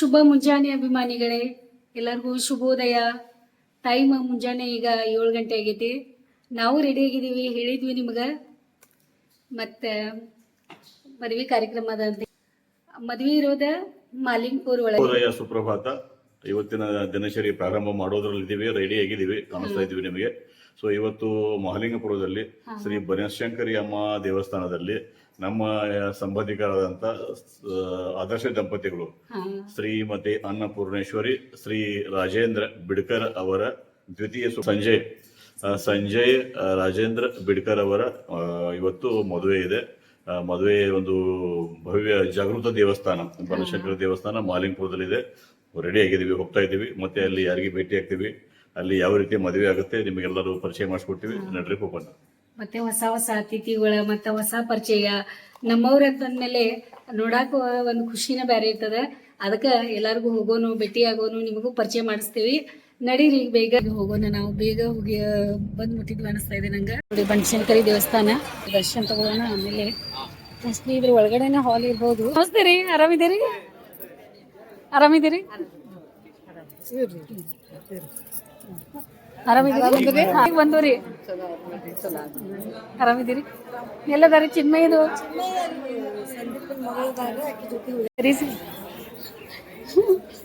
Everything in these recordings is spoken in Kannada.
ಶುಭ ಮುಂಜಾನೆ ಅಭಿಮಾನಿಗಳೇ, ಎಲ್ಲರಿಗೂ ಶುಭೋದಯ. ಟೈಮ್ ಮುಂಜಾನೆ ಈಗ 7 ಗಂಟೆ ಆಗೈತಿ. ನಾವು ರೆಡಿ ಆಗಿದ್ದೀವಿ, ಹೇಳಿದ್ವಿ ನಿಮ್ಗೆ. ಮತ್ತು ಮದುವೆ ಕಾರ್ಯಕ್ರಮ ಅದಂತೆ. ಮದುವೆ ಇರೋದ ಮಾಲಿಂಗ್ಪುರ್ ಒಳಗೆ. ಸುಪ್ರಭಾತ. ಇವತ್ತಿನ ದಿನಚರಿ ಪ್ರಾರಂಭ ಮಾಡೋದ್ರಲ್ಲಿದ್ದೀವಿ, ರೆಡಿ ಆಗಿದ್ದೀವಿ, ಕಾಣಿಸ್ತಾ ಇದ್ದೀವಿ ನಿಮಗೆ. ಸೊ ಇವತ್ತು ಮಹಾಲಿಂಗಪುರದಲ್ಲಿ ಶ್ರೀ ಬನಶಂಕರಿ ಅಮ್ಮ ದೇವಸ್ಥಾನದಲ್ಲಿ ನಮ್ಮ ಸಂಬಂಧಿಕರಾದಂಥ ಆದರ್ಶ ದಂಪತಿಗಳು ಶ್ರೀಮತಿ ಅನ್ನಪೂರ್ಣೇಶ್ವರಿ ಶ್ರೀ ರಾಜೇಂದ್ರ ಬಿಡ್ಕರ್ ಅವರ ದ್ವಿತೀಯ ಸಂಜಯ್ ರಾಜೇಂದ್ರ ಬಿಡ್ಕರ್ ಅವರ ಇವತ್ತು ಮದುವೆ ಇದೆ. ಮದುವೆ ಒಂದು ಭವ್ಯ ಜಾಗೃತ ದೇವಸ್ಥಾನ, ಬನಶಂಕರಿ ದೇವಸ್ಥಾನ ಮಾಲಿಂಗಪುರದಲ್ಲಿದೆ. ರೆಡಿ ಆಗಿದ್ದೀವಿ, ಹೋಗ್ತಾ ಇದ್ದೀವಿ. ಮತ್ತೆ ಅಲ್ಲಿ ಯಾರಿಗೆ ಭೇಟಿ ಆಗ್ತೀವಿ, ಅಲ್ಲಿ ಯಾವ ರೀತಿ ಮದುವೆ ಆಗುತ್ತೆ ನಿಮಗೆಲ್ಲರೂ ಪರಿಚಯ ಮಾಡಿಸ್ಕೊಡ್ತೀವಿ. ನಡ್ರಿ ಹೋಗೋಣ. ಮತ್ತೆ ಹೊಸ ಹೊಸ ಅತಿಥಿಗಳ ಮತ್ತೆ ಹೊಸ ಪರಿಚಯ ನಮ್ಮವ್ರ ಅಂತಂದ್ಮೇಲೆ ನೋಡಾಕ ಒಂದು ಖುಷಿನ ಬೇರೆ ಇರ್ತದೆ. ಅದಕ್ಕೆ ಎಲ್ಲರಿಗೂ ಹೋಗೋನು, ಭೇಟಿ ಆಗೋನು, ನಿಮಗೂ ಪರಿಚಯ ಮಾಡಿಸ್ತೀವಿ. ನಡೀರಿ ಬೇಗ ಹೋಗೋಣ. ನಾವು ಬೇಗ ಹೋಗಿ ಬಂದ್ಬಿಟ್ಟಿದ್ವಿ ಅನಿಸ್ತಾ ಇದೆ ನಂಗೆ. ನೋಡಿ ಬನಶಂಕರಿ ದೇವಸ್ಥಾನ ದರ್ಶನ ತಗೋಣ. ಆಮೇಲೆ ಮೋಸ್ಟ್ಲಿ ಇದ್ರ ಒಳಗಡೆನೆ ಹಾಲ್ ಇರ್ಬೋದು. ನಮಸ್ತೆ ರೀ, ಆರಾಮಿದ್ದೀರಿ? ಆರಾಮಿದ್ದೀರಿ? ಆರಾಮಿದ್ದೀರಿ? ಬಂದೂರಿ, ಆರಾಮಿದ್ದೀರಿ? ಎಲ್ಲದಾರಿ ಚಿನ್ಮಯದು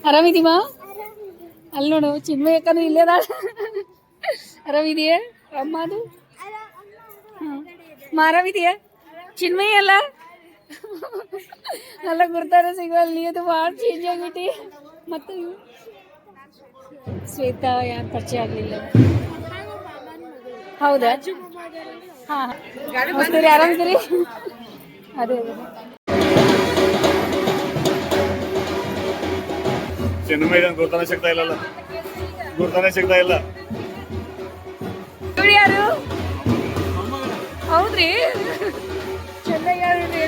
ಆರಾಮಿದೀಮಾ? ಅಲ್ಲಿ ನೋಡು ಚಿನ್ಮಯ ಅಕ್ಕನು ಇಲ್ಲೇ ಅದಾಳ. ಆರಾಮಿದೆಯಾ ಅಮ್ಮ? ಅದು ಆರಾಮಿದೆಯಾ? ಚಿನ್ಮಯ ಅಲ್ಲ ಅಲ್ಲ, ಗುರ್ತಾರ ಸಿಗಲ್ಲಿ. ಅದು ಭಾಳ ಚೇಂಜ್ ಆಗ್ಬಿಟ್ಟಿ. ಮತ್ತು ಶ್ವೇತಾ ಯಾರು ಪರಿಚಯ ಆಗಲಿಲ್ಲ. ಹೌದಾ? ಹಾಂ, ಆರಾಮಿದ್ದೀರಿ? ಅದೇ ಗುರ್ತಾನೆ ಸಿಗ್ತಾ ಇಲ್ಲ. ಯಾರು? ಹೌದ್ರಿ, ಚೆನ್ನಾಗಿ ಹೇಳ್ರಿ.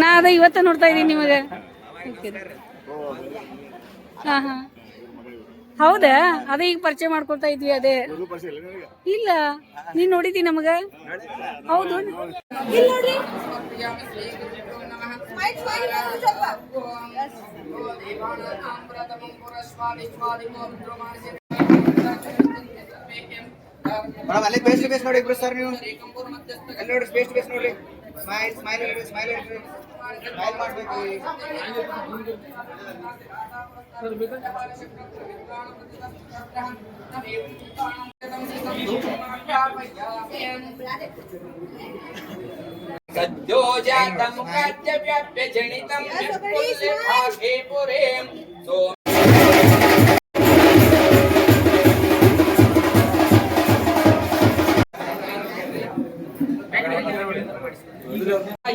ನಾ ಅದ ಇವತ್ತ ನೋಡ್ತಾ ಇದೀನಿ ನಿಮಗೆ. ಹಾ ಹಾ, ಹೌದಾ? ಅದೇ ಈಗ ಪರಿಚಯ ಮಾಡ್ಕೊಳ್ತಾ ಇದ್ವಿ. ಅದೇ ಇಲ್ಲ, ನೀನ್ ನೋಡಿದಿ ನಮಗ? ಹೌದು, ಇಲ್ಲ ನೋಡ್ರಿ. ಅಲ್ಲಿ ಬೇಸ್ ನೋಡಿ ಇಬ್ರು ಸರ್, ನೀವು ಅಲ್ಲಿ ನೋಡಿ ಬೇಸ್ ನೋಡ್ರಿ. ಸ್ಮೈಲ್ ಸ್ಮೈಲ್ ಮಾಡ್ಬೇಕು. ಸದ್ಯೋ ಜಾತಂ ಕಾಜ್ಯವ್ಯಾಪ್ಯ ಜನಿತಂ ವಿಪುಲ್ಯ ಭಾಗೇ ಪುರೇಂ ಸೋ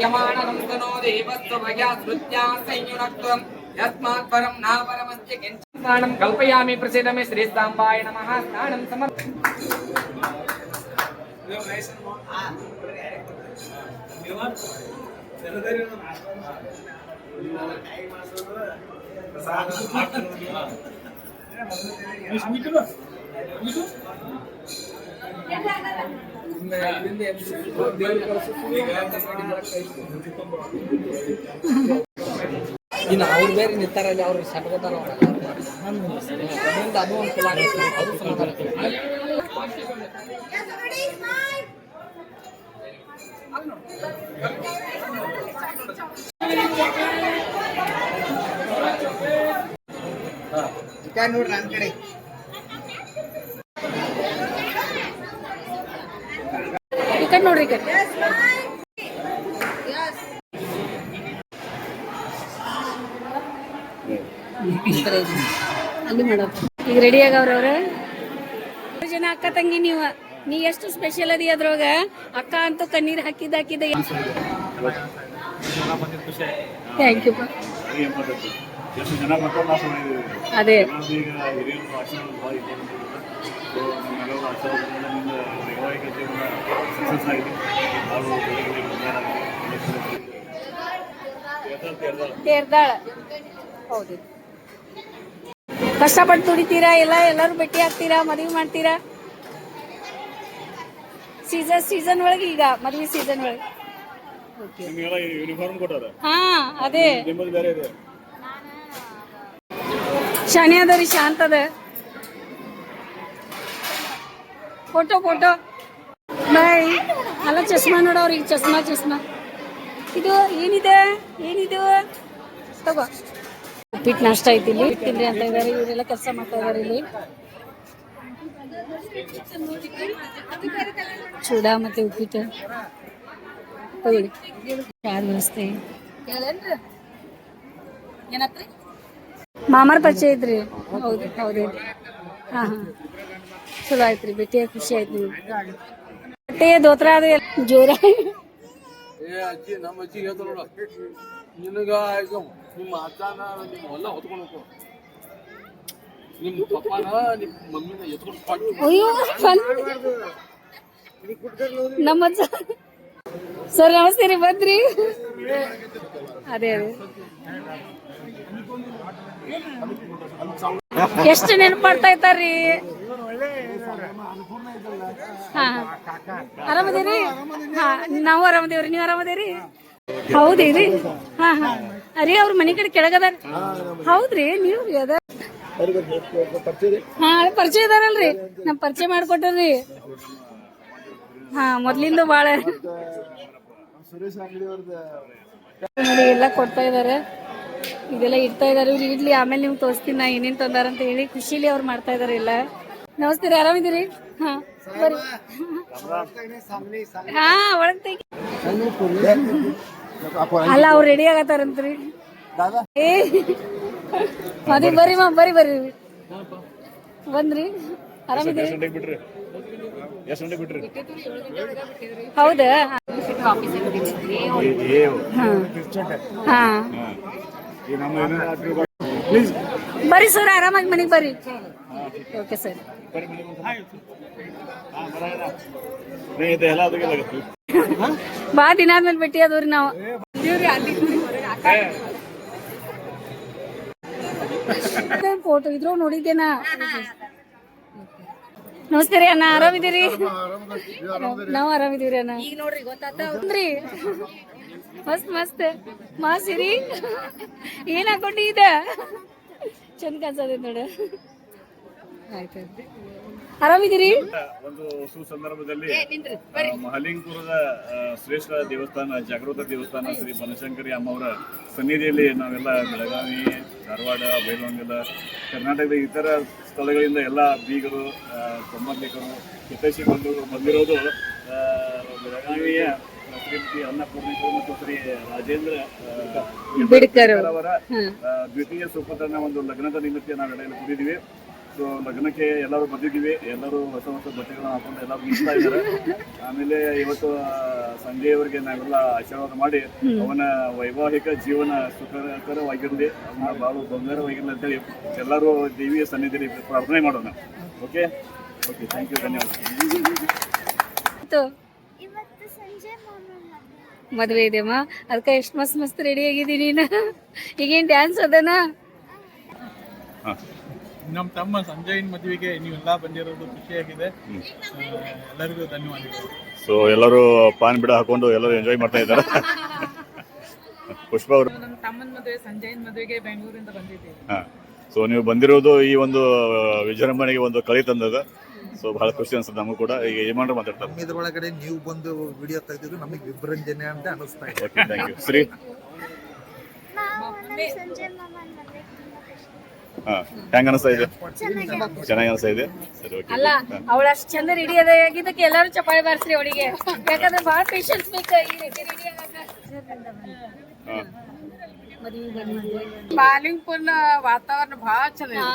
ಯಮಾನಂತನೋ ದೇವಸ್ವ ಭಯ ಸ್ಮೃತ್ಯಾ ಸಂಯುನಕ್ತಂ ಯಸ್ಮಾತ್ ಪರಂ ನಾ ಪರಮಸ್ಯ ಕಿಂಚಿತ್ನಾನಂ ಕಲ್ಪಯಾಮಿ. ಪ್ರಸಿದ್ಧಮೇ ಶ್ರೀ ಸಾಂಬಾಯ ನಮಃ. ಸ್ನಾನಂ ಸಮರ್ಥ. ಇನ್ನು ಅವ್ರು ಬೇರೆ ನಿಂತಾರಲ್ಲಿ ಅವ್ರು ಸಟ್ಕೋತಾರ. ಅದು ಒಂದು ಫುಲ್ ಆಗಿರ್ತದೆ, ಅದು ಸಮಾಧಾನ. ನೋಡ್ರಿ ನನ್ನ ಕಡೆ ನೋಡ್ರಿ. ಅಲ್ಲಿ ಮಾಡೋದು ಈಗ ರೆಡಿ ಆಗವ್ರವ್ರ. ಜನ ಅಕ್ಕ ತಂಗಿ ನೀವು, ನೀ ಎಷ್ಟು ಸ್ಪೆಷಲ್ ಅದಿ ಅದ್ರೊಳಗ. ಅಕ್ಕ ಅಂತೂ ಕಣ್ಣೀರ್ ಹಾಕಿದ ಥ್ಯಾಂಕ್ ಯು ಎಷ್ಟು ಜನ ಬರ್ತಾರೆ ನಾವು ಸುಮ್ಮನೆ ಅದೇ ಈಗ ಹಿರಿಯರು ಆಶೀರ್ವಾದ ಭಾಳ ಇಂಪಾರ್ಟೆಂಟ್ ಇರುತ್ತೆ. ಸೊ ನಮ್ಮೆಲ್ಲರೂ ಆಶೀರ್ವಾದದಿಂದ ನಿಮ್ದು ವೈವಾಹಿಕ ಜೀವನ ಸಕ್ಸಸ್ ಆಗಿದೆ. ನಾವು ತೇರ್ದಾಳ ಹೌದು. ಕಷ್ಟಪಟ್ಟು ದುಡಿತೀರಾ ಎಲ್ಲರೂ ಭೇಟಿ ಆಗ್ತೀರಾ, ಮದುವೆ ಮಾಡ್ತೀರಾ? ಸೀಸನ್ ಒಳಗೆ ಈಗ ಮದುವೆ ಸೀಸನ್ ಒಳಗೆ ನಿಮಗೆಲ್ಲ ಯೂನಿಫಾರ್ಮ್ ಕೊಟ್ಟಾರ, ಹಾ ಅದೇ ನಿಮ್ಮದು ಬೇರೆ ಇದೆ. ಶಾನೆ ಅದರಿ, ಶಾಂತ ಅದ. ಫೋಟೋ ಬಾಯ್. ಅಲ್ಲ ಚಸ್ಮಾ ನೋಡೋರಿಗೆ ಚಸ್ಮಾ ಇದು ಏನಿದು ತಗೋ. ಉಪ್ಪಿಟ್ಟು ನಾಷ್ಟ ಐತಿ ಇಲ್ಲಿ, ತಿನ್ರಿ ಅಂತ ಇದಾರೆ. ಇವರೆಲ್ಲ ಕೆಲಸ ಮಾಡ್ತಾ ಇದಾರೆ ಇಲ್ಲಿ. ಚೂಡ ಮತ್ತೆ ಉಪ್ಪಿಟ್ಟು ತಗೊಳ್ಳಿ. ಯಾರು ವ್ಯವಸ್ಥೆ ಮಾಮಾರ ಪರಿಚಯ ಇದ್ರಿ? ಹೌದು. ಹಾ ಚಲೋ ಆಯ್ತ್ರಿ, ಭೇಟಿಯಾಗಿ ಖುಷಿ ಆಯ್ತು. ನೀವು ಬಟ್ಟೆ ದೋತ್ರ ಅದು ಜೋರ. ಅಜ್ಜಿ ನಮ್ಮ ಅಜ್ಜಿಗೆ ಹೇಳ್ತಾರ ನೋಡ, ನಿನಗ ಈಗ ನಿಮ್ಮ ಅಜ್ಜನ ನಿಮ್ಮ ಹೊಲ ಹೊತ್ಕೊಂಡು ಹೋಗು, ನಿಮ್ಮ ಪಪ್ಪನ ನಿಮ್ಮ ಮಮ್ಮಿನ ಎತ್ಕೊಂಡು ಕೊಟ್ಟು. ಅಯ್ಯೋ ನಮ್ಮ ಅಜ್ಜ ಸರ್ ನಮಸ್ತೆ ರೀ, ಬಂದ್ರಿ? ಅದೇ ಎಷ್ಟು ನೆನಪು ಮಾಡ್ತಾ ಇರ್ತಾರ್ರಿ. ಹಾ ಆರಾಮದೇರಿ? ಹಾ ನಾವು ಆರಾಮದೇವ್ರಿ, ನೀವು ಆರಾಮದೇರಿ? ಹೌದೇರಿ? ಹಾ ಅರಿ ಅವ್ರ ಮನೆ ಕಡೆ ಕೆಳಗದಾರ. ಹೌದ್ರಿ, ನೀವು ಅದ ಹಾ ಪರಿಚಯ ಇದಾರಲ್ರಿ, ನಮ್ ಪರಿಚಯ ಮಾಡ್ಕೊಟ್ರಿ. ಹಾ ಮೊದ್ಲಿಂದ ಬಾಳ ನೋಡಿ ಎಲ್ಲ ಕೊಡ್ತಾ ಇದಾರೆ. ಇದೆಲ್ಲ ಇಡ್ತಾ ಇದಾರೆ. ಇವ್ರು ಇಡ್ಲಿ, ಆಮೇಲೆ ನಿಮ್ಗೆ ತೋರಿಸ್ತೀನಿ ನಾ ಏನೇನ್ ತಂದಾರ ಅಂತ ಹೇಳಿ. ಖುಷಿಲಿ ಅವ್ರು ಮಾಡ್ತಾ ಇದಾರೆ ಎಲ್ಲ. ನಮಸ್ತೆ ರೀ, ಆರಾಮಿದ್ದೀರಿ? ಹಾ ಬರ್ರಿ. ಹಾ ಒಳಗ್ ತೆಗಿ. ಅಲ್ಲ ಅವ್ರು ರೆಡಿ ಆಗತ್ತಾರಂತ್ರಿ. ಏ ಮದಿ ಬರ್ರಿ ಬರ್ರಿ ಬಂದ್ರಿ? ಆರಾಮಿದ್ದೀರಿ? ಹೌದಾ? ಹಾ ಬರ್ರಿ ಸರ್, ಆರಾಮಾಗಿ ಮನೆಗೆ ಬರ್ರಿ. Okay sir. ಬಾ ದಿನ ಆದ್ಮೇಲೆ ಭೇಟಿ ಆದವ್ರಿ ನಾವು. ಫೋಟೋ ಇದ್ರು ನೋಡಿದ್ದೇನಾ. ನಮಸ್ತೆ ರೀ ಅಣ್ಣ, ಆರಾಮಿದ್ದೀರಿ? ನಾವು ಆರಾಮಿದೀವ್ರಿ ಅಣ್ಣ. ಈಗ ನೋಡ್ರಿ ಗೊತ್ತಾತ್ರಿ, ಮಸ್ತ್ ಮಾಸಿರಿ. ಏನ್ ಹಾಕೊಂಡಿ ಇದ? ಚಂದ ಕಾಣಿಸೋದ ನೋಡ. ಆಯ್ತು, ಆರಾಮಿದ್ದೀರಿ? ಒಂದು ಸುಸಂದರ್ಭದಲ್ಲಿ ಮಹಲಿಂಗಪುರದ ಶ್ರೇಷ್ಠ ದೇವಸ್ಥಾನ, ಜಾಗೃತ ದೇವಸ್ಥಾನ ಶ್ರೀ ಬನಶಂಕರಿ ಅಮ್ಮವರ ಸನ್ನಿಧಿಯಲ್ಲಿ ನಾವೆಲ್ಲ ಬೆಳಗಾವಿ, ಧಾರವಾಡ, ಬೈಲಹೊಂಗಲ, ಕರ್ನಾಟಕದ ಇತರ ಸ್ಥಳಗಳಿಂದ ಎಲ್ಲ ಬೀಗರು, ಸಂಬಂಧಿಕರು, ಹಿತೈಷಿಗಳು ಬಂದಿರೋದು ಬೆಳಗಾವಿಯ ಶ್ರೀಮತಿ ಅನ್ನಪೂರ್ಣೇಶ್ವರಿ ಮತ್ತು ಶ್ರೀ ರಾಜೇಂದ್ರ ಬಿಡ್ಕರ್ ಅವರ ದ್ವಿತೀಯ ಸುಪುತ್ರನ ಒಂದು ಲಗ್ನದ ನಿಮಿತ್ತ ನಾವೆಲ್ಲ ಕೂಡಿದ್ದೀವಿ. ಸೊ ಲಗ್ನಕ್ಕೆ ಎಲ್ಲರೂ ಬಂದಿದ್ದೀವಿ. ಎಲ್ಲರೂ ಹೊಸ ಬಟ್ಟೆಗಳನ್ನ ಹಾಕೊಂಡು ಎಲ್ಲರೂ ನಿಲ್ತಾ ಇದ್ದಾರೆ. ಆಮೇಲೆ ಇವತ್ತು ಸಂಜೆಯವರೆಗೆ ನಾವೆಲ್ಲ ಆಶೀರ್ವಾದ ಮಾಡಿ ಅವನ ವೈವಾಹಿಕ ಜೀವನ ಸುಖಕರವಾಗಿರಲಿ, ಅವನ ಬಾಳು ಬಂಗಾರವಾಗಿರಲಿ ಅಂತೇಳಿ ಎಲ್ಲರೂ ದೇವಿಯ ಸನ್ನಿಧಿಯಲ್ಲಿ ಪ್ರಾರ್ಥನೆ ಮಾಡೋಣ. ಓಕೆ, ಥ್ಯಾಂಕ್ ಯು, ಧನ್ಯವಾದ. ಮದ್ವೆ ಇದೆಯಮ್ಮ, ಅದಕ್ಕೆ ಎಷ್ಟು ಮಸ್ತ್ ರೆಡಿ ಆಗಿದ್ದೀನಿ. ಈಗೇನ್ ಡ್ಯಾನ್ಸ್ ಅದನಾ? ನಮ್ಮ ತಮ್ಮ ಸಂಜಯ್ ಮದುವೆಗೆ ನೀವೆಲ್ಲ ಬಂದಿರೋದು ಖುಷಿಯಾಗಿದೆ. ಎಲ್ಲರಿಗೂ ಧನ್ಯವಾದಗಳು. ಸೊ ಎಲ್ಲರೂ ಪಾನ್ ಬಿಡ ಹಾಕೊಂಡು ಎಲ್ಲರೂ ಎಂಜಾಯ್ ಮಾಡ್ತಾ ಇದ್ದಾರೆ. ಪುಷ್ಪ ಅವರು ನಮ್ಮ ತಮ್ಮನ ಮದುವೆ, ಸಂಜಯನ್ ಮದುವೆಗೆ ಬೆಂಗಳೂರಿಂದ ಬಂದಿದ್ದೀವಿ. ಸೊ ನೀವು ಬಂದಿರೋದು ಈ ಒಂದು ವಿಜೃಂಭಣೆಗೆ ಒಂದು ಕಳಿ ತಂದದ. ಸೊ ಬಹಳ ಖುಷಿ ಅನ್ಸುತ್ತೆ ನಮಗೂ ಕೂಡ. ಈಗ ಏನಾದ್ರು ಮಾತಾಡ್ತಾರೆ. ಇದ್ರೊಳಗಡೆ ನೀವು ಬಂದು ವಿಡಿಯೋ ತೆಗೆದಿದ್ದು ನಮಗೆ ವಿಭ್ರಂಜನೆ ಅಂತ ಅನಿಸ್ತಾ ಇದೆ. Okay, thank you. ಶ್ರೀ ಹೆಂಗ ಅನಿಸ್ತಾ ಇದೆ? ಚೆನ್ನಾಗಿ ಅನಿಸ್ತಾ ಇದೆ. ಸರಿ, ಓಕೆ. ಅಲ್ಲ ಅವಳ ಅಷ್ಟು ಚಂದ ರೆಡಿ ಆಗಿದ್ದಕ್ಕೆ ಎಲ್ಲರೂ ಚಪ್ಪಾಳೆ ಬಾರಿಸ್ರಿ ಅವಳಿಗೆ. ಯಾಕಂದ್ರೆ ಬಹಳ ಪೇಷನ್ಸ್ ಬೇಕು ಈ ರೀತಿ ರೆಡಿ ಮಾಲಿಂಗ್ಪುರ್ನ ವಾತಾವರಣ ಬಹಳ ಚೆನ್ನಾಗಿದೆ.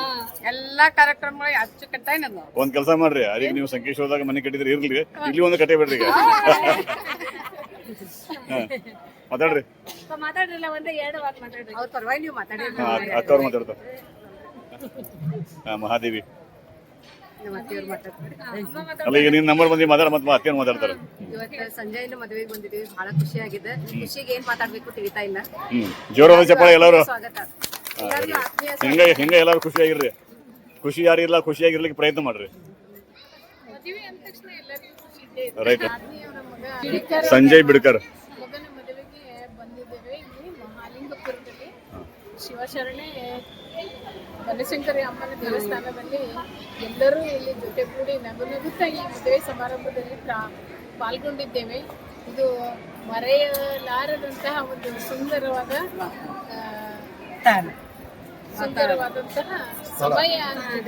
ಎಲ್ಲಾ ಕಾರ್ಯಕ್ರಮಗಳು ಅಚ್ಚುಕಟ್ಟಾಗಿ ನಡೆದವು. ಒಂದ್ ಕೆಲಸ ಮಾಡ್ರಿ, ಅಲ್ಲಿ ನೀವು ಸಂಕೇಶ್ವರದಾಗ ಮನೆ ಕಟ್ಟಿದ್ರೆ ಇರ್ಲಿ, ಇಲ್ಲಿ ಒಂದು ಕಟ್ಟೆ ಬಿಡ್ರಿ ಈಗ. ಮಾತಾಡ್ರಿ. ಮಾತಾಡ್ರಿಲ್ಲ ಒಂದೇ 2 ವಾರ ಮಾತಾಡ್ರಿ. ಅವ್ರ ಪರವಾಗಿ ನೀವು ಮಾತಾಡಿ. ಅಕ್ಕವ್ರು ಮಾತಾಡ್ತಾರೆ. ಮಹಾದೇವಿ ಅಲ್ಲ, ಈಗ ನಿನ್ ನಂಬರ್ ಬಂದು ಮಾತಾಡ ಮತ್ತೆ ಅತ್ತೇನು ಮಾತಾಡ್ತಾರೆ. ಇವತ್ತು ಸಂಜಯನ ಮದುವೆಗೆ ಬಂದಿದ್ದೀವಿ, ಬಹಳ ಖುಷಿ ಆಗಿದೆ. ಖುಷಿಗೆ ಏನ್ ಮಾತಾಡ್ಬೇಕು ತಿಳಿತಾ ಇಲ್ಲ. ಜೋರಾದ ಚಪ್ಪಾಳೆ ಎಲ್ಲರೂ. ಸ್ವಾಗತ. ಹಿಂಗ ಎಲ್ಲಾರು ಖುಷಿಯಾಗಿರ್ರಿ. ಖುಷಿ ಯಾರಿಲ್ಲ, ಖುಷಿಯಾಗಿರ್ಲಿಕ್ಕೆ ಪ್ರಯತ್ನ ಮಾಡ್ರಿ. ರೈಟ್. ಸಂಜಯ್ ಬಿಡ್ಕರ್ ಮಗನ ಮದುವೆಗೆ ಬಂದಿದ್ದೇವೆ. ಇಲ್ಲಿ ಮಹಾಲಿಂಗಪುರದಲ್ಲಿ ಶಿವಶರಣೆ ಬನಶಂಕರಿ ಅಮ್ಮನ ದೇವಸ್ಥಾನದಲ್ಲಿ ಎಲ್ಲರೂ ಇಲ್ಲಿ ಜೊತೆಗೂಡಿ ನಗುತ್ತಾ ಈ ಮದುವೆ ಸಮಾರಂಭದಲ್ಲಿ ಪಾಲ್ಗೊಂಡಿದ್ದೇವೆ. ಇದು ಮರೆಯಲಾರದಂತಹ ಒಂದು ಸುಂದರವಾದಂತಹ ಸಮಯ ಅಂತ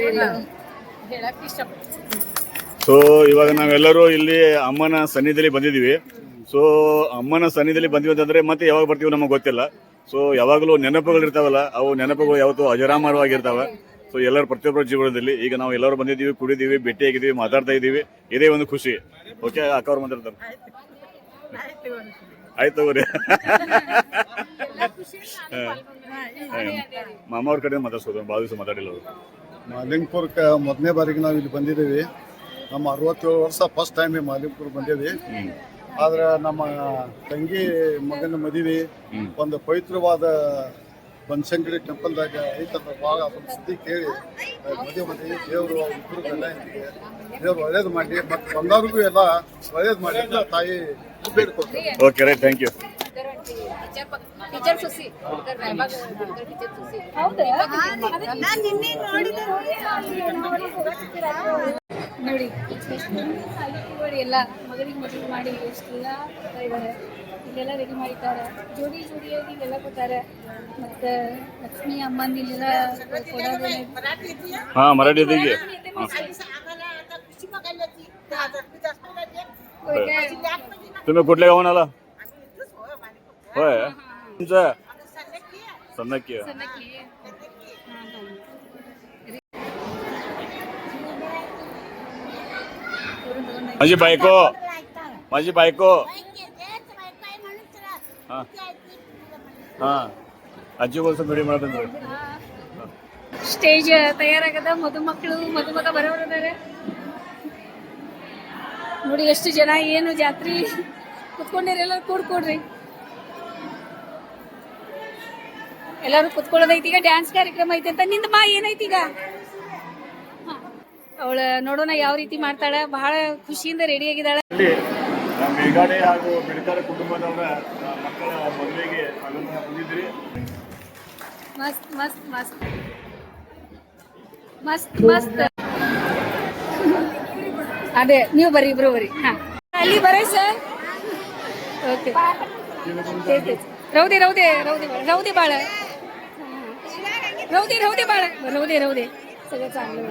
ಹೇಳಕ್ ಇಷ್ಟಪಡ್ತೀನಿ. ಸೊ ಇವಾಗ ನಾವೆಲ್ಲರೂ ಇಲ್ಲಿ ಅಮ್ಮನ ಸನ್ನಿಧಿಯಲ್ಲಿ ಬಂದಿದ್ದೀವಿ. ಸೊ ಅಮ್ಮನ ಸನ್ನಿಧಿಯಲ್ಲಿ ಬಂದಿವಿ ಅಂತಂದ್ರೆ ಮತ್ತೆ ಯಾವಾಗ ಬರ್ತೀವಿ ನಮಗೆ ಗೊತ್ತಿಲ್ಲ. ಸೊ ಯಾವಾಗಲೂ ನೆನಪುಗಳು ಇರ್ತಾವಲ್ಲ, ಅವು ನೆನಪುಗಳು ಯಾವತ್ತೂ ಅಜರಾಮರವಾಗಿರ್ತಾವ. ಸೊ ಎಲ್ಲರ ಪ್ರತಿಯೊಬ್ಬರ ಜೀವನದಲ್ಲಿ ಈಗ ನಾವು ಎಲ್ಲರೂ ಬಂದಿದ್ದೀವಿ, ಕುಡಿದೀವಿ, ಭೇಟಿಯಾಗಿದ್ದೀವಿ, ಮಾತಾಡ್ತಾ ಇದ್ದೀವಿ. ಇದೇ ಒಂದು ಖುಷಿ. ಓಕೆ, ಅಕ್ಕ ಅವ್ರು ಮಾತಾಡ್ತಾರೆ. ಆಯ್ತು ತಗೋರಿ. ಮಾಮ ಅವ್ರ ಕಡೆ ಮಾತಾಡ್ಸೋದು, ಭಾಳ ದಿವಸ ಮಾತಾಡಿಲ್ಲ ಅವರು. ಮಾಲಿಂಗಪುರಕ್ಕೆ ಮೊದಲನೇ ಬಾರಿಗೆ ನಾವು ಇಲ್ಲಿ ಬಂದಿದ್ದೀವಿ. ನಮ್ಮ 67 ವರ್ಷ ಫಸ್ಟ್ ಟೈಮ್ ಮಾಲಿಂಗಪುರ ಬಂದೇವಿ. ಆದ್ರೆ ನಮ್ಮ ತಂಗಿ ಮಗನ ಮದುವೆ ಒಂದು ಪವಿತ್ರವಾದ ಬನಶಂಕರಿ ಟೆಂಪಲ್ದಾಗ ಐತಂದ್ರೆ ಭಾಳ ಅದನ್ನ ಸುದ್ದಿ ಕೇಳಿ ಮದುವೆ ದೇವರು ಇಬ್ಬರು ಗಂಡ ಹೆಂಡತಿಗೆ ದೇವ್ರು ಒಳ್ಳೇದು ಮಾಡಿ ಮತ್ತು ಬಂದವ್ರಿಗೂ ಎಲ್ಲ ಒಳ್ಳೇದು ಮಾಡಿ ತಾಯಿ ಬೇಡ್ಕೊಡ್ತಾರೆ. Okay, right, thank you. Teacher ಸುಸಿ ನೋಡಿ ನೋಡಿ ಎಲ್ಲ ಮಗನಿಗೆ ಮದುವೆ ಮಾಡಿ ಎಷ್ಟೆಲ್ಲ ಇದ್ದಾರೆ. ಇಲ್ಲೆಲ್ಲ ರೆಡಿ ಮಾಡಿದ್ದಾರೆ, ಜೋಡಿಯಾಗಿ ಇಲ್ಲೆಲ್ಲ ಕೊಟ್ಟಾರೆ. ಮತ್ತು ಲಕ್ಷ್ಮೀ ಅಮ್ಮನ ಇಲ್ಲೆಲ್ಲ ಕೊಡೋದು. ಹಾಂ, ಮರಾಠಿ ಇದೀಗೆ तुम्ही कुठले गावून आला? होय, तुमचं सन्नक्की. माझी बायको हां हां ಅಜ್ಜಿ ಗೋಲ್ಸ ರೆಡಿ ಮಾಡ್ತಂದ್ರೆ. ಸ್ಟೇಜ್ ತಯಾರಾಗದ, ಮದುಮಕ್ಕಳು ಮದುಮಗ ಬರೋರಿದ್ದಾರೆ ನೋಡಿ. ಎಷ್ಟು ಜನ, ಏನು ಜಾತ್ರೆ ಕುತ್ಕೊಂಡಿರಿ, ಎಲ್ಲರೂ ಕೂಡ್ಕೊಡ್ರಿ. ಎಲ್ಲರೂ ಕುತ್ಕೊಳ್ಳೋದೈತಿ. ಈಗ ಡ್ಯಾನ್ಸ್ ಕಾರ್ಯಕ್ರಮ ಐತಿ ಅಂತ ನಿಂದ ಬಾ. ಏನೈತಿ ಈಗ ಅವಳ ನೋಡೋಣ ಯಾವ ರೀತಿ ಮಾಡ್ತಾಳೆ. ಬಹಳ ಖುಷಿಯಿಂದ ರೆಡಿ ಆಗಿದ್ದಾಳೆ. ಮೇಘಾಡೆ ಹಾಗೂ ಬಿಡ್ಕರ ಕುಟುಂಬದವರ ಮಕ್ಕಳ ಮದುವೆಗೆ ಬಂದಿದ್ರಿ. ಮಸ್ತ್ ಮಸ್ತ್ ಮಸ್ತ್ ಮಸ್ತ್ ಮಸ್ತ್. ಅದೇ ನೀವು ಬರ್ರಿ, ಇಬ್ರು ಬರ್ರಿ. ಹಾ, ಅಲ್ಲಿ ಬರ್ರಿ ಸರ್. ಓಕೆ, ರೌದಿ ರೌದಿ ರೌದಿ ರೌದಿ ಬಾಳ रवदे बाळ रवदे सगळं चांगलं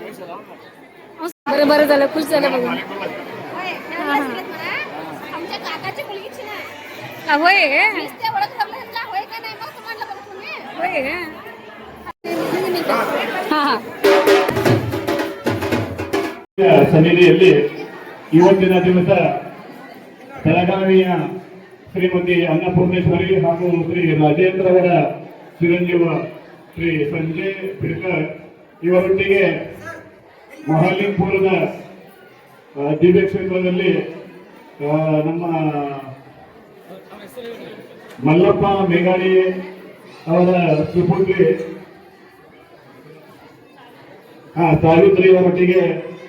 बरं बरं झालं, खुश झालं बघून. आमच्या काकाची मुलगीची ना होय नुसते ओळख ठरलं होय का नाही मग तुम्हाला बघ तुम्ही होय. हा हा ಸನ್ನಿಧಿಯಲ್ಲಿ ಇವತ್ತಿನ ದಿವಸ ಬೆಳಗಾವಿಯ ಶ್ರೀಮತಿ ಅನ್ನಪೂರ್ಣೇಶ್ವರಿ ಹಾಗೂ ಶ್ರೀ ರಾಜೇಂದ್ರ ಅವರ ಚಿರಂಜೀವ ಶ್ರೀ ಸಂಜಯ್ ಬಿಡ್ಕರ್ ಇವರೊಟ್ಟಿಗೆ ಮಹಾಲಿಂಗಪುರದ ದಿವ್ಯ ಕ್ಷೇತ್ರದಲ್ಲಿ ನಮ್ಮ ಮಲ್ಲಪ್ಪ ಮೇಘಾಡಿ ಅವರ ಸುಪುತ್ರಿ ಸಾವಿತ್ರಿ ಅವರೊಟ್ಟಿಗೆ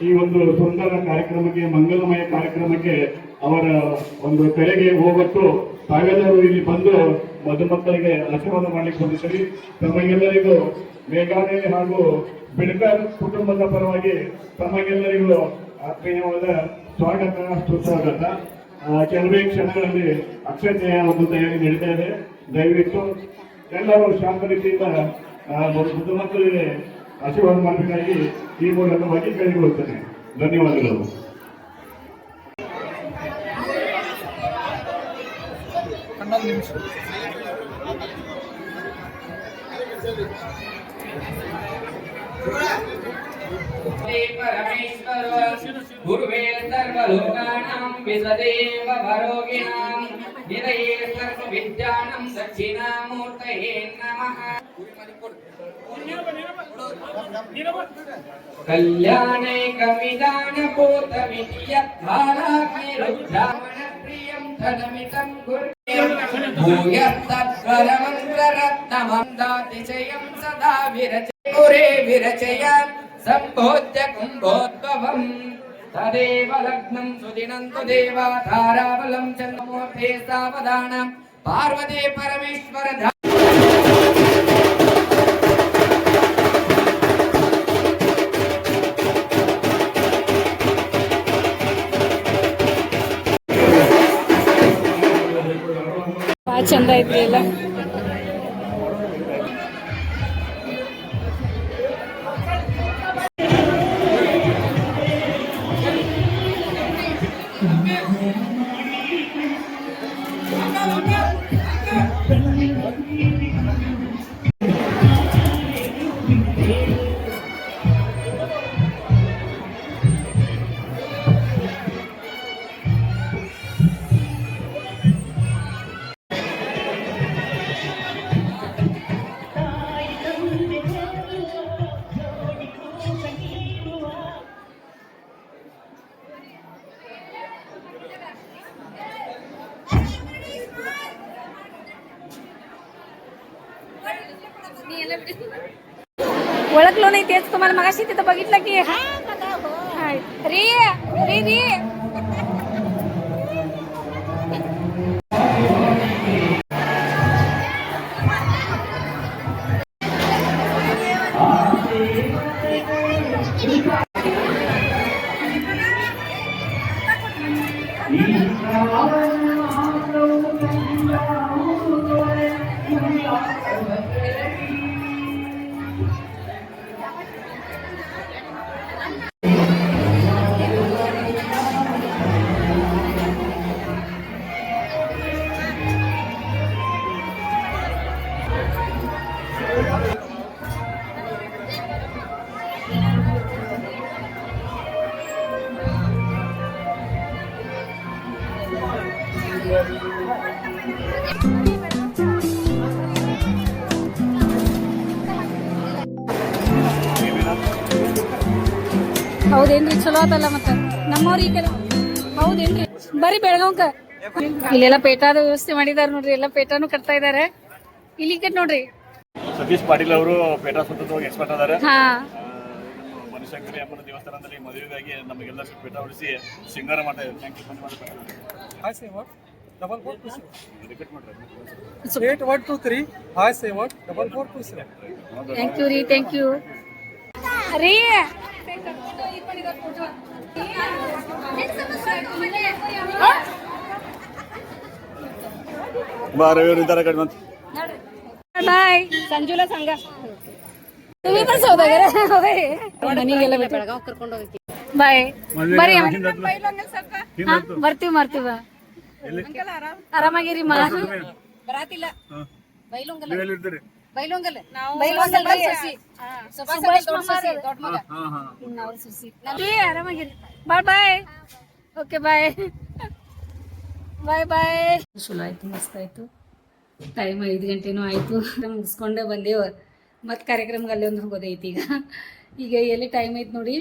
ಈ ಒಂದು ಸುಂದರ ಕಾರ್ಯಕ್ರಮಕ್ಕೆ, ಮಂಗಲಮಯ ಕಾರ್ಯಕ್ರಮಕ್ಕೆ ಅವರ ಒಂದು ಕರೆಗೆ ಹೋಗೊಟ್ಟು ತಾವೆಲ್ಲರೂ ಇಲ್ಲಿ ಬಂದು ಮಧುಮಕ್ಕಳಿಗೆ ಆಶೀರ್ವಾದ ಮಾಡಲಿಕ್ಕೆ ಬಂದಿದ್ದೀರಿ. ತಮಗೆಲ್ಲರಿಗೂ ಮೇಘಾಡೆ ಹಾಗೂ ಬಿಡ್ಕರ್ ಕುಟುಂಬದ ಪರವಾಗಿ ತಮಗೆಲ್ಲರಿಗೂ ಆತ್ಮೀಯವಾದ ಸ್ವಾಗತ, ಸುಸ್ವಾಗತ. ಕೆಲವೇ ಕ್ಷಣಗಳಲ್ಲಿ ಅಕ್ಷತೆಯ ಒಂದು ತಯಾರಿ ನಡೀತಾ ಇದೆ. ದಯವಿಟ್ಟು ಎಲ್ಲರೂ ಶಾಂತ ರೀತಿಯಿಂದ ಮಧುಮಕ್ಕಳಿಗೆ ಆಶೀರ್ವಾದ ಮಾಡಬೇಕಾಗಿ ಈ ಮೂಲಕವಾಗಿ ಕೇಳಿಕೊಳ್ಳುತ್ತೇನೆ. ಧನ್ಯವಾದಗಳು. परमेश्वर गुरुवे सर्वलोकानां विसदेव भरोगिणां ನಿರಯೇ ಸರ್ವ ವಿದ್ಯಾನಂ ದಕ್ಷಿಣಾಮೂರ್ತಯೇ ನಮಃ कल्याणैकमिदानपूर्तमिति यद्धाराग्निरुद्रावणप्रियं धनमिदं भूयस्तत्परमन्त्ररत्नमन्दातिशयं सदा विरचय विरचयात् सम्भोज्य कुम्भोद्भवम् तदेव लग्नं सुदिनं तु देवा धाराबलं चन्द्रमूर्ते सावधानं पार्वती परमेश्वर ಭಾಳ ಚಂದ ಐತ್ರಿ ಎಲ್ಲ. ओळखलो नाही तेच तुम्हाला मगाशी तिथं बघितलं की री री री ಹೌದೇನ್ರಿ ಚಲೋ ಆತಲ್ಲ ಮತ್ತ ನಮ್ಮವ್ರ ಈ ಕಡೆ ಹೌದೇನ್ರಿ ಬರ್ರಿ ಬೆಳಗಾವ್ಕ ಇಲ್ಲೆಲ್ಲ ಪೇಟಾದ ವ್ಯವಸ್ಥೆ ಮಾಡಿದಾರ ನೋಡ್ರಿ ಎಲ್ಲ ಪೇಟಾನು ಕಟ್ತಾ ಇದಾರೆ ಇಲ್ಲಿ ಈ ಕಡೆ ನೋಡ್ರಿ ಸತೀಶ್ ಪಾಟೀಲ್ ಅವರು ಪೇಟಾ ಸುತ್ತವಾಗಿ ಎಕ್ಸ್ಪರ್ಟ್ ಅದಾರೆ ಹಾ ಬನಶಂಕರಿ ಅಮ್ಮನ ದೇವಸ್ಥಾನದಲ್ಲಿ ಮದುವೆಗಾಗಿ ನಮಗೆಲ್ಲ ಪೇಟಾ ಹೊಡಿಸಿ ಸಿಂಗಾರ ಮಾಡ್ತಾ ಇದ್ದಾರೆ. ಥ್ಯಾಂಕ್ ಯು ರೀ ಥ್ಯಾಂಕ್ ಯು ರೀ ಬಾಯ್ ಸಂಜುಲ ಸಂಘ तुम्ही पण सौदागर ಮನೆಗೆಲ್ಲ ಬೆಳಗಾವ್ ಕರ್ಕೊಂಡು ಹೋಗ್ತೀವಿ ಬಾಯ್ ಬರ್ರಿ ಬರ್ತೀವಿ ಮಾಡ್ತೀವ ಆರಾಮಾಗಿರಿ ಬರಾತಿಲ್ಲ ಬೈಲೊಂಗಲ್ ಆರಾಮಾಗಿರಿ ಬಾಯ್ ಬಾಯ್ ಓಕೆ ಬಾಯ್ ಬಾಯ್ ಬಾಯ್ ಚಲೋ ಆಯ್ತು ಮಸ್ತ್ ಆಯ್ತು ಟೈಮ್ 5 ಗಂಟೆನೂ ಆಯ್ತು ಮುಗಿಸ್ಕೊಂಡೆ ಬಂದೇವ ಮತ್ತೆ ಕಾರ್ಯಕ್ರಮಕ್ಕೆ ಅಲ್ಲಿ ಒಂದು ಹೋಗೋದೈತಿ ಈಗ ಎಲ್ಲಿ ಟೈಮ್ ಐತೆ ನೋಡಿ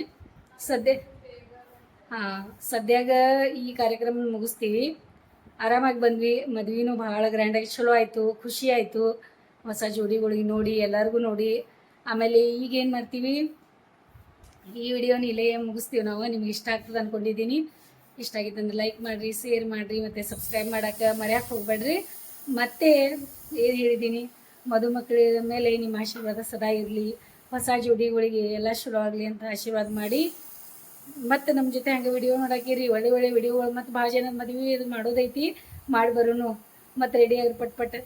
ಸದ್ಯಾಗ ಈ ಕಾರ್ಯಕ್ರಮ ಮುಗಿಸ್ತೀವಿ ಆರಾಮಾಗಿ ಬಂದ್ವಿ ಮದ್ವೆನೂ ಭಾಳ ಗ್ರ್ಯಾಂಡಾಗಿ ಚಲೋ ಆಯಿತು ಖುಷಿ ಆಯಿತು ಹೊಸ ಜೋಡಿಗಳಿಗೆ ನೋಡಿ ಎಲ್ಲರಿಗೂ ನೋಡಿ ಆಮೇಲೆ ಈಗೇನು ಮಾಡ್ತೀವಿ ಈ ವಿಡಿಯೋನ ಇಲ್ಲೇ ಮುಗಿಸ್ತೀವಿ ನಾವು ನಿಮ್ಗೆ ಇಷ್ಟ ಆಗ್ತದೆ ಅಂದ್ಕೊಂಡಿದ್ದೀನಿ ಇಷ್ಟ ಆಗಿತ್ತು ಅಂದ್ರೆ ಲೈಕ್ ಮಾಡಿರಿ ಶೇರ್ ಮಾಡಿರಿ ಮತ್ತು ಸಬ್ಸ್ಕ್ರೈಬ್ ಮಾಡೋಕ್ಕೆ ಮರ್ಯಾಕೆ ಹೋಗ್ಬೇಡ್ರಿ ಮತ್ತೆ ಏನು ಹೇಳಿದ್ದೀನಿ ಮದುಮಕ್ಕಳ ಮೇಲೆ ನಿಮ್ಮ ಆಶೀರ್ವಾದ ಸದಾ ಇರಲಿ ಹೊಸ ಜೋಡಿಗಳಿಗೆ ಎಲ್ಲ ಶುರು ಆಗಲಿ ಅಂತ ಆಶೀರ್ವಾದ ಮಾಡಿ ಮತ್ತು ನಮ್ಮ ಜೊತೆ ಹಂಗೆ ವಿಡಿಯೋ ನೋಡಾಕಿರಿ ಒಳ್ಳೆ ಒಳ್ಳೆ ವಿಡಿಯೋಗಳು ಮತ್ತು ಭಾಳ ಜನ ಮದುವೆ ಇದು ಮಾಡೋದೈತಿ ಮಾಡಿ ಬರೋನು ಮತ್ತು ರೆಡಿಯಾಗಿ ಪಟ್